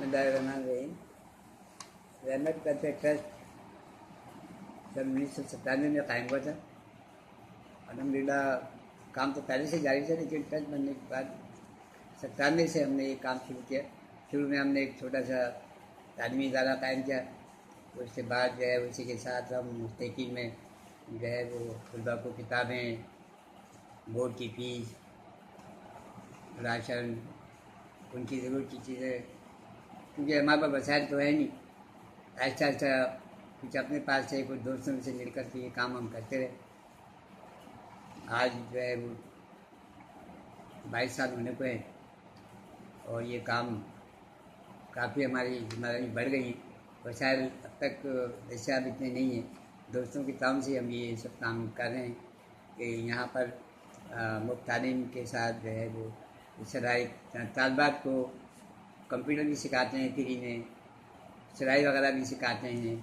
बिस्मिल्लाहिर्रहमानिर्रहीम। रहमत करते ट्रस्ट सन 1997 में कायम हुआ था। अल्हम्दुलिल्लाह काम तो पहले से जारी था, लेकिन ट्रस्ट बनने के बाद 97 से हमने ये काम शुरू किया। शुरू में हमने एक छोटा सा तालीमी इदारा कायम किया। उसके बाद जो है उसी के साथ हम मुस्तकिल में जो है वो तलबा को किताबें, बोर्ड की फ़ीस, राशन, उनकी ज़रूरत की चीज़ें, क्योंकि हमारे पास वसाइल तो है नहीं। ऐसा ऐसा कुछ अपने पास से कुछ दोस्तों से मिल कर के ये काम हम करते रहे। आज जो है वो 22 साल होने को है और ये काम काफ़ी हमारी जिम्मेदारी बढ़ गई है। वसाइल अब तक वैसे अब इतने नहीं हैं। दोस्तों की ताम से हम ये सब काम कर रहे हैं कि यहाँ पर मुफ्त तालीम के साथ जो है वो शराइ तालबात को कंप्यूटर भी सिखाते हैं फ्री में, सिलाई वगैरह भी सिखाते हैं।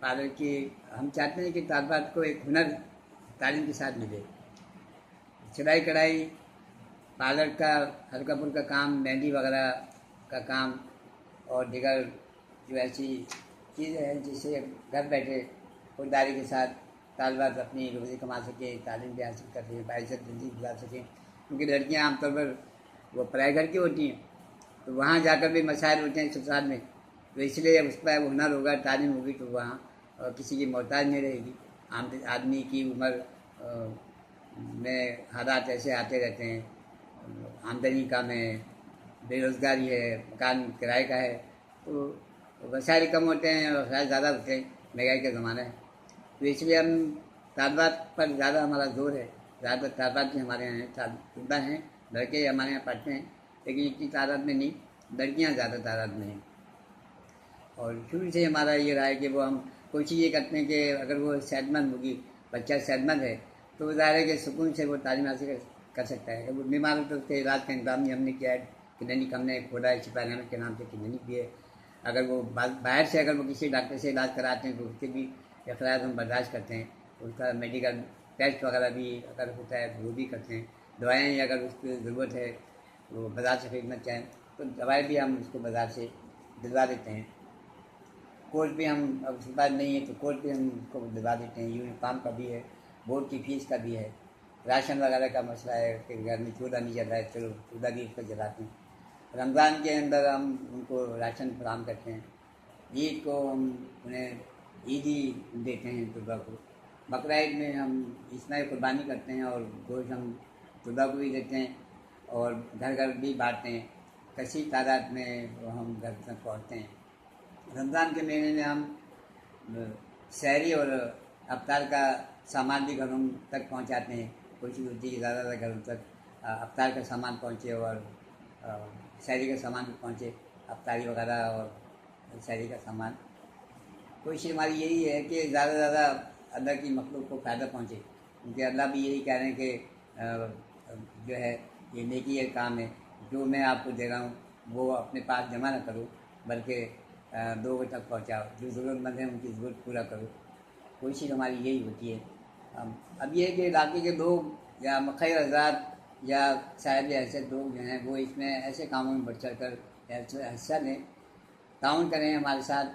पार्लर की हम चाहते हैं कि तालबात को एक हुनर तालीम के साथ मिले। सिलाई कढ़ाई, पार्लर का हल्का फुल्का काम, मेहंदी वगैरह का काम और दीगर जो ऐसी चीज़ें हैं जिससे घर बैठे खुददारी के साथ तालबात अपनी रोज़ी कमा सकें, तालीम भी हासिल कर सकें, बाइज़्ज़त ज़िंदगी गुजार सकें। क्योंकि लड़कियाँ आमतौर पर वो पढ़ाई घर की होती हैं, तो वहाँ जाकर भी मसाइल होते हैं ससुराल में। तो इसलिए उस पर हुनर होगा, तालीम होगी, तो वहाँ किसी की मोहताज नहीं रहेगी। आदमी की उम्र में हालात ऐसे आते रहते हैं, आमदनी कम है, बेरोज़गारी है, मकान किराए का है, तो वसाइल कम होते हैं और वसाइल ज़्यादा होते हैं, महंगाई का ज़माना है। तो इसलिए हम तालबात पर ज़्यादा हमारा जोर है। ज़्यादा तालबात भी हमारे यहाँ हैं, तलबा हैं, लड़के हमारे यहाँ पढ़ते हैं, लेकिन इतनी तादाद में नहीं, लड़कियाँ ज़्यादा तादाद में हैं। और शुरू से हमारा ये रहा है कि वो हम कोशिश ये करते हैं कि अगर वो सेहतमंद होगी, बच्चा सेहतमंद है, तो ज़ाहिर है कि सुकून से वो तालीम हासिल कर सकता है। अगर वो बीमार हो तो उसके इलाज का इंतजाम भी हमने किया है। क्लिनिक हमने खोला है, सिपाही अहमद के नाम से क्लिनिक भी है। अगर वो बाहर से अगर वो किसी डॉक्टर से इलाज कराते हैं तो उसके भी अखराज हम बर्दाश्त करते हैं। उसका मेडिकल टेस्ट वगैरह भी अगर होता है वो भी करते हैं। दवाएँ अगर उसकी ज़रूरत है, वो बाज़ार से खरीदना चाहें तो दवाई भी हम उसको बाज़ार से दिलवा देते हैं। कोर्स भी हम, अब उसके बाद नहीं है तो कोर्स भी हम उसको दिलवा देते हैं। यूनिफॉर्म का भी है, बोर्ड की फ़ीस का भी है, राशन वगैरह का मसला है कि घर में चूल्हा नहीं जल रहा है, चलो चूल्हा भी उसको जलाते हैं। रमज़ान के अंदर हम उनको राशन फराहम करते हैं। ईद को हम उन्हें ईदी देते हैं तलबा को। बकरा ईद में हम इसमें कुर्बानी करते हैं और गोश्त हम तलबा को भी देते हैं और घर घर भी बांटते हैं। कसी तादाद में वो हम घर तक पहुँचते हैं। रमज़ान के महीने में हम शहरी और अफ्तार का सामान भी घरों तक पहुंचाते हैं। कोशिश होती है कि ज़्यादा घरों तक अफ्तार का सामान पहुंचे और शहरी का सामान भी पहुंचे, अफ्तारी वगैरह और शहरी का सामान। कोशिश हमारी यही है कि ज़्यादा से ज़्यादा अल्लाह की मखलूक को फ़ायदा पहुंचे, क्योंकि अल्लाह भी यही कह रहे हैं कि जो है ये नेकी है काम है, जो मैं आपको दे रहा हूँ वो अपने पास जमा ना करो, बल्कि लोगों तक पहुँचाओ। जो ज़रूरतमंद हैं उनकी ज़रूरत पूरा करो। कोशिश हमारी यही होती है। अब ये है कि इलाके के लोग या मखैर हज़रात या साहिब ऐसे लोग जो हैं वो इसमें ऐसे कामों में बढ़ चढ़ कर हिस्सा लें, ताउन करें हमारे साथ,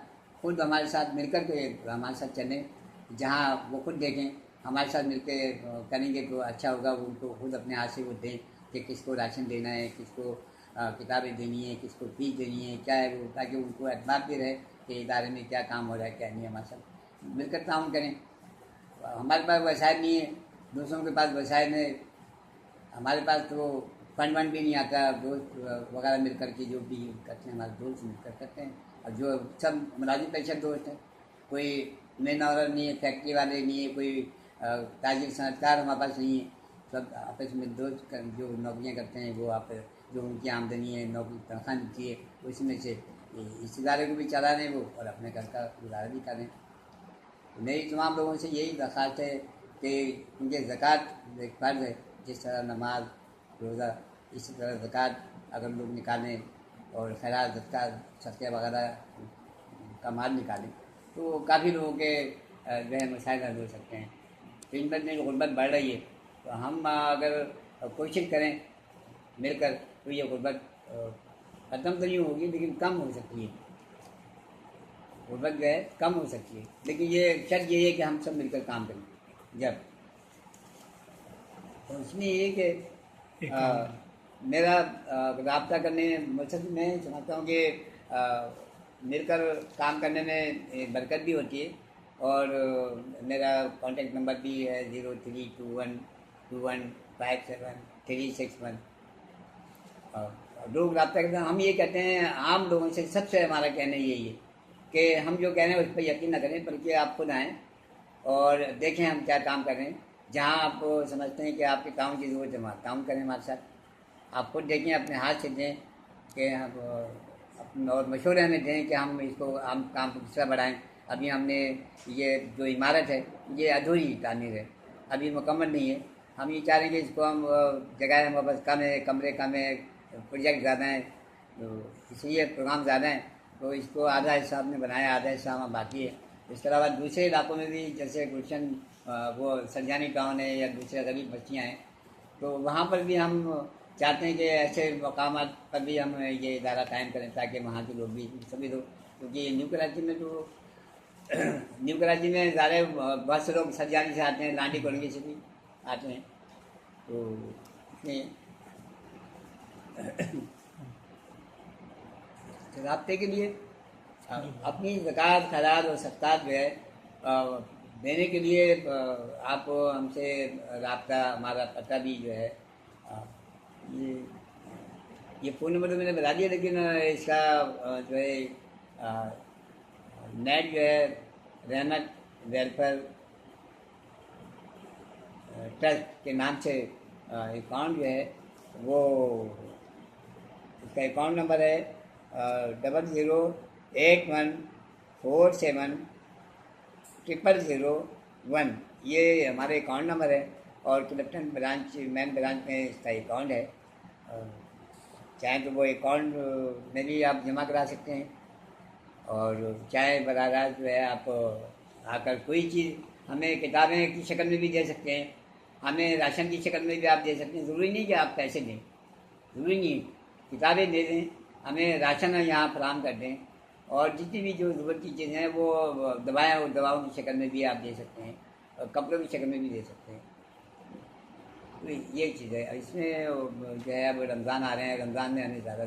खुद हमारे साथ मिलकर के हमारे साथ चलें। जहाँ वो खुद देखें हमारे साथ मिलकर करेंगे तो अच्छा होगा। वो उनको खुद अपने हाथ से वो दें कि किसको राशन देना है, किसको किताबें देनी है, किसको फीस देनी है, क्या है वो, ताकि उनको एतबार भी रहे कि इदारे में क्या काम हो रहा है क्या नहीं। हमारे साथ मिलकर ताउन करें। हमारे पास वसाइल नहीं है, दूसरों के पास वसाइल है, हमारे पास तो फंड वंड भी नहीं आता। दोस्त वगैरह मिल कर के जो भी करते हैं हमारे दोस्त मिलकर करते हैं। और जो सब मुलाजिम पेशा दोस्त हैं, कोई मेन औरत नहीं है, फैक्ट्री वाले नहीं है, कोई ताजिर सनतकार हमारे पास नहीं है। सब आपस में दोस्त जो नौकरियाँ करते हैं वो आप जो उनकी आमदनी है, नौकरी तनख्वाह मिलती है, उसमें से इस इदारे को भी चला रहे हैं वो और अपने घर का गुजारा भी करें। मेरी तमाम लोगों से यही दरख्वास्त है कि उनके ज़कात एक फ़र्ज़ है। जिस तरह नमाज, रोज़ा, इसी तरह ज़कात अगर लोग निकालें और खैरात, सदक़ा वगैरह का माल निकालें तो काफ़ी लोगों के जो है मसाइल हल हो सकते हैं। दिन ब दिन गुर्बत बढ़ रही है, तो हम अगर कोशिश करें मिलकर तो ये गुर्बत ख़त्म तो नहीं होगी लेकिन कम हो सकती है, गुर्बत जो है कम हो सकती है, लेकिन ये शर्त ये है कि हम सब मिलकर काम करें जब। तो उसमें ये कि एक आ, काम मेरा रब्ता करने मकसद मैं समझता हूँ कि मिलकर काम करने में बरकत भी होती है। और मेरा कॉन्टेक्ट नंबर भी है 03212157 361। लोग रब्ता करते हैं, हम ये कहते हैं आम लोगों से, सबसे हमारा कहना यही है कि हम जो कह रहे हैं उस पर यकीन न करें, बल्कि आप खुद आएँ और देखें हम क्या काम कर रहे हैं। जहाँ आप समझते हैं कि आपके काम की ज़रूरत है वहाँ काम करें हमारे साथ। आप खुद देखें, अपने हाथ से दें कि हम और मशवरे हमें दें कि हम इसको हम काम को किस तरह बढ़ाएँ। अभी हमने ये जो इमारत है ये अधूरी तामीर है, अभी मुकम्मल नहीं है। हम ये चाह रहे हैं कि इसको हम जगह हमारे पास कम है, कमरे कम है, प्रोजेक्ट ज़्यादा हैं, तो इसलिए प्रोग्राम ज़्यादा हैं, तो इसको आधा हिस्सा हमने बनाया, आधा हिस्सा हमारा बाकी है। इसके अलावा दूसरे इलाकों में भी जैसे गुलशन वो सरजानी टाउन है या दूसरे गरीब बस्तियाँ हैं, तो वहाँ पर भी हम चाहते हैं कि ऐसे मकाम पर भी हम ये इदारा कायम करें ताकि वहाँ के लोग भी सभी लोग, क्योंकि न्यू कराची में तो न्यू कराची में ज़्यादा बहुत से लोग सरजानी से आते हैं, लांडी कॉलोनी से भी आते हैं, तो इसमें राब्ते के लिए अपनी ज़कात खैरात और सदक़ात जो है देने के लिए आप हमसे रब्ता, हमारा पता भी जो है ये ये फ़ोन नंबर तो मैंने बता दिया, लेकिन इसका जो है नेट जो है रहमत वेलफेयर ट्रस्ट के नाम से अकाउंट जो है वो, इसका अकाउंट नंबर है 0081470001। ये हमारे अकाउंट नंबर है और क्लिफ्टन ब्रांच मेन ब्रांच में इसका अकाउंट है। चाहे तो वो अकाउंट में भी आप जमा करा सकते हैं, और चाहे बराह रास्त जो है आप आकर कोई चीज़ हमें किताबें की शक्ल में भी दे सकते हैं, हमें राशन की शक्ल में भी आप दे सकते हैं। ज़रूरी नहीं कि आप पैसे दें, ज़रूरी नहीं, किताबें दे दें, हमें राशन यहाँ फराहम कर दें, और जितनी भी जो ज़रूरत की चीज़ें हैं वो दवाएँ, और दवाओं की शक्ल में भी आप दे सकते हैं, और कपड़ों की शक्ल में भी दे सकते हैं। तो ये चीज़ है। इसमें जो है अब रमज़ान आ रहे हैं, रमज़ान में हमें ज़्यादा